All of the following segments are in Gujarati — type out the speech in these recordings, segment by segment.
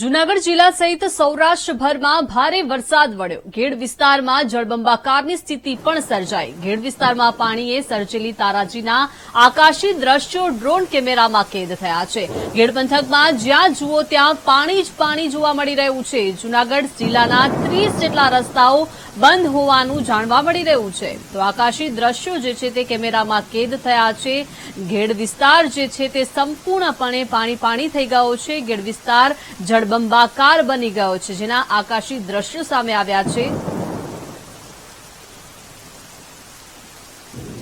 જૂનાગઢ જિલ્લા સહિત સૌરાષ્ટ્રભરમાં ભારે વરસાદ વળ્યો. ગેડ વિસ્તારમાં જળબંબાકારની સ્થિતિ પણ સર્જાઈ. ગેડ વિસ્તારમાં પાણીએ સર્જેલી તારાજીના આકાશી દ્રશ્યો ડ્રોન કેમેરામાં કેદ થયા છે. ગેડ પંથકમાં જ્યાં જુઓ ત્યાં પાણી જ પાણી જોવા મળી રહ્યું છે. જૂનાગઢ જિલ્લાના 30 જેટલા રસ્તાઓ બંધ હોવાનું જાણવા મળી રહ્યું છે. તો આકાશી દ્રશ્યો જે છે તે કેમેરામાં કેદ થયા છે. ગેડ વિસ્તાર જે છે તે સંપૂર્ણપણે પાણી થઈ ગયો છે. ગેડ વિસ્તાર જળબંબાકાર બની ગયો છે, જેના આકાશી દ્રશ્યો સામે આવ્યા છે.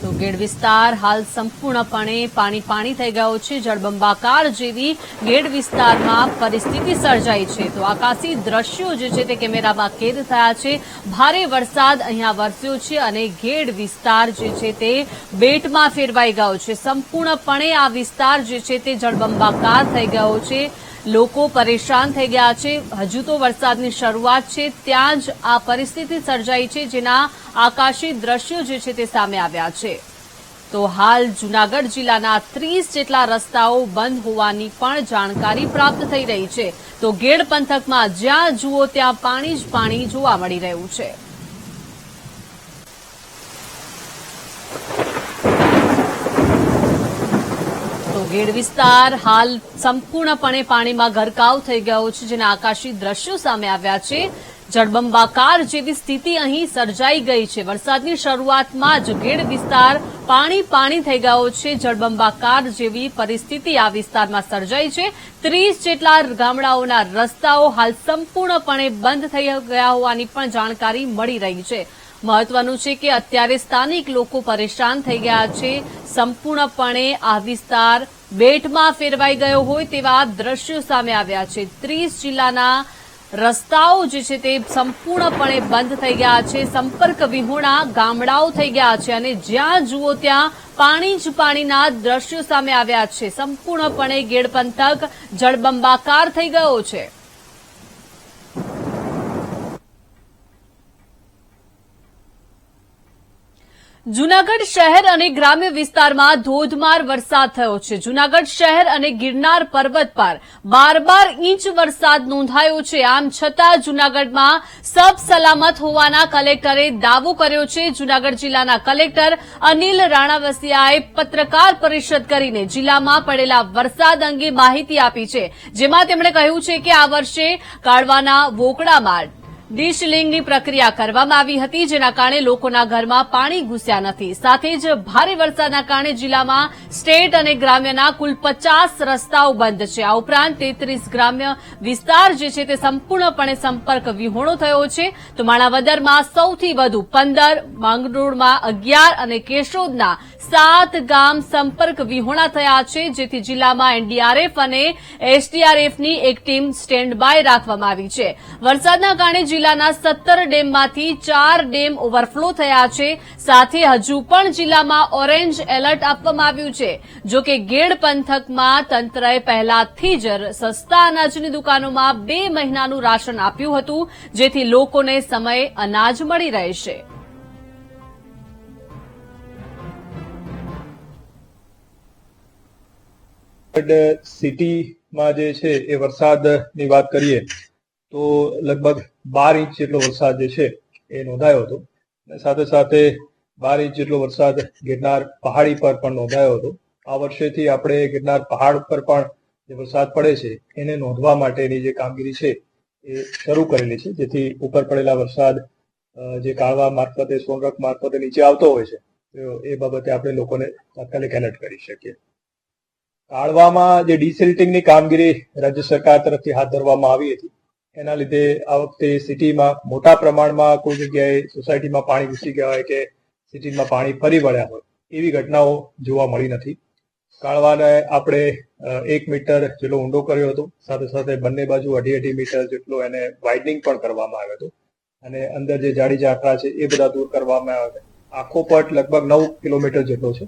તો ગેડ વિસ્તાર હાલ સંપૂર્ણપણે પાણી થઈ ગયો છે. જળબંબાકાર જેવી ગેડ વિસ્તારમાં પરિસ્થિતિ સર્જાઈ છે. તો આકાશી દ્રશ્યો જે છે તે કેમેરામાં કેદ થયા છે. ભારે વરસાદ અહીંયા વરસ્યો છે અને ગેડ વિસ્તાર જે છે તે બેટમાં ફેરવાઈ ગયો છે. સંપૂર્ણપણે આ વિસ્તાર જે છે તે જળબંબાકાર થઈ ગયો છે. લોકો પરેશાન થઈ ગયા છે. હજુ તો વરસાદની શરૂઆત છે, ત્યાં જ આ પરિસ્થિતિ સર્જાઈ છે, જેના આકાશી દ્રશ્યો જે છે તે સામે આવ્યા છે. તો હાલ જૂનાગઢ જિલ્લાના 30 જેટલા રસ્તાઓ બંધ હોવાની પણ જાણકારી પ્રાપ્ત થઈ રહી છે. તો ગેડ પંથકમાં જ્યાં જુઓ ત્યાં પાણી જ પાણી જોવા મળી રહ્યું છે. ગેડ વિસ્તાર હાલ સંપૂર્ણપણે પાણીમાં ગરકાવ થઈ ગયો છે, જેના આકાશી દ્રશ્યો સામે આવ્યા છે. જળબંબાકાર જેવી સ્થિતિ અહીં સર્જાઈ ગઈ છે. વરસાદની શરૂઆતમાં જ ગેડ વિસ્તાર પાણી થઈ ગયો છે. જળબંબાકાર જેવી પરિસ્થિતિ આ વિસ્તારમાં સર્જાઈ છે. 30 જેટલા ગામડાઓના રસ્તાઓ હાલ સંપૂર્ણપણે બંધ થઈ ગયા હોવાની પણ જાણકારી મળી રહી છે. મહત્વનું છે કે અત્યારે સ્થાનિક લોકો પરેશાન થઈ ગયા છે. સંપૂર્ણપણે આ વિસ્તાર બેટમાં ફેરવાઈ ગયો હોય તેવા દ્રશ્યો સામે આવ્યા છે. 30 જિલ્લાના રસ્તાઓ જે છે તે સંપૂર્ણપણે બંધ થઈ ગયા છે. સંપર્ક વિહોણા ગામડાઓ થઈ ગયા છે અને જ્યાં જુઓ ત્યાં પાણી જ પાણીના દ્રશ્યો સામે આવ્યા છે. સંપૂર્ણપણે ગેડ પંથક જળબંબાકાર થઈ ગયો છે. જૂનાગઢ શહેર અને ગ્રામ્ય વિસ્તારમાં ધોધમાર વરસાદ થયો છે. જૂનાગઢ શહેર અને ગિરનાર પર્વત પર 12 ઇંચ વરસાદ નોંધાયો છે. આમ છતાં જૂનાગઢમાં સબ સલામત હોવાના કલેક્ટરે દાવો કર્યો છે. જૂનાગઢ જિલ્લાના કલેક્ટર અનિલ રાણાવસિયાએ પત્રકાર પરિષદ કરીને જિલ્લામાં પડેલા વરસાદ અંગે માહિતી આપી છે, જેમાં તેમણે કહ્યું છે કે આ વર્ષે કાળવાના વોકડામાં ડિશલિંગની પ્રક્રિયા કરવામાં આવી હતી, જેના કારણે લોકોના ઘરમાં પાણી ઘૂસ્યા નથી. સાથે જ ભારે વરસાદના કારણે જિલ્લામાં સ્ટેટ અને ગ્રામ્યના કુલ 50 રસ્તાઓ બંધ છે. આ ઉપરાંત 33 ગ્રામ્ય વિસ્તાર જે છે તે સંપૂર્ણપણે સંપર્ક વિહોણો થયો છે. તો માણાવદરમાં સૌથી વધુ 15, માંગરોળમાં 11 અને કેશોદના 7 ગામ સંપર્ક વિહોણા થયા છે, જેથી જિલ્લામાં એનડીઆરએફ અને એસડીઆરએફની એક ટીમ સ્ટેન્ડ બાય રાખવામાં આવી છે. વરસાદના કારણે જિલ્લાના 17 ડેમમાંથી 4 ડેમ ઓવરફ્લો થયા છે. સાથે હજુ પણ જિલ્લામાં ઓરેન્જ એલર્ટ આપવામાં આવ્યું છે. જો કે ગેડ પંથકમાં તંત્રએ પહેલાથી જ સસ્તા અનાજની દુકાનોમાં 2 મહિનાનું રાશન આપ્યું હતું, જેથી લોકોને સમયે અનાજ મળી રહેશે. સિટીમાં જે છે એ વરસાદની વાત કરીએ તો લગભગ 12 ઇંચ જેટલો વરસાદ જે છે એ નોંધાયો હતો. સાથે સાથે 12 ઇંચ જેટલો વરસાદ ગિરનાર પહાડી પર પણ નોંધાયો હતો. આ વર્ષેથી આપણે ગિરનાર પહાડ પર પણ જે વરસાદ પડે છે એને નોંધવા માટેની જે કામગીરી છે એ શરૂ કરેલી છે, જેથી ઉપર પડેલા વરસાદ જે કાળવા મારફતે, સોનરખ મારફતે નીચે આવતો હોય છે તો એ બાબતે આપણે લોકોને તાત્કાલિક એલર્ટ કરી શકીએ. કાળવામાં જે ડિસિલ્ટિંગની કામગીરી રાજ્ય સરકાર તરફથી હાથ ધરવામાં આવી હતી, એના લીધે આ વખતે સિટીમાં મોટા પ્રમાણમાં કોઈ જગ્યાએ સોસાયટીમાં પાણી ઘૂસી ગયા હોય કે સિટીમાં પાણી ફરી વળ્યા હોય એવી ઘટનાઓ જોવા મળી નથી. કાળવાને આપણે 1 મીટર જેટલો ઊંડો કર્યો હતો. સાથે સાથે બંને બાજુ 2.5 મીટર જેટલો એને વાઇડનિંગ પણ કરવામાં આવ્યો હતો અને અંદર જે જાડી ઝાકરા છે એ બધા દૂર કરવામાં આવ્યા. આખો પટ લગભગ 9 કિલોમીટર જેટલો છે.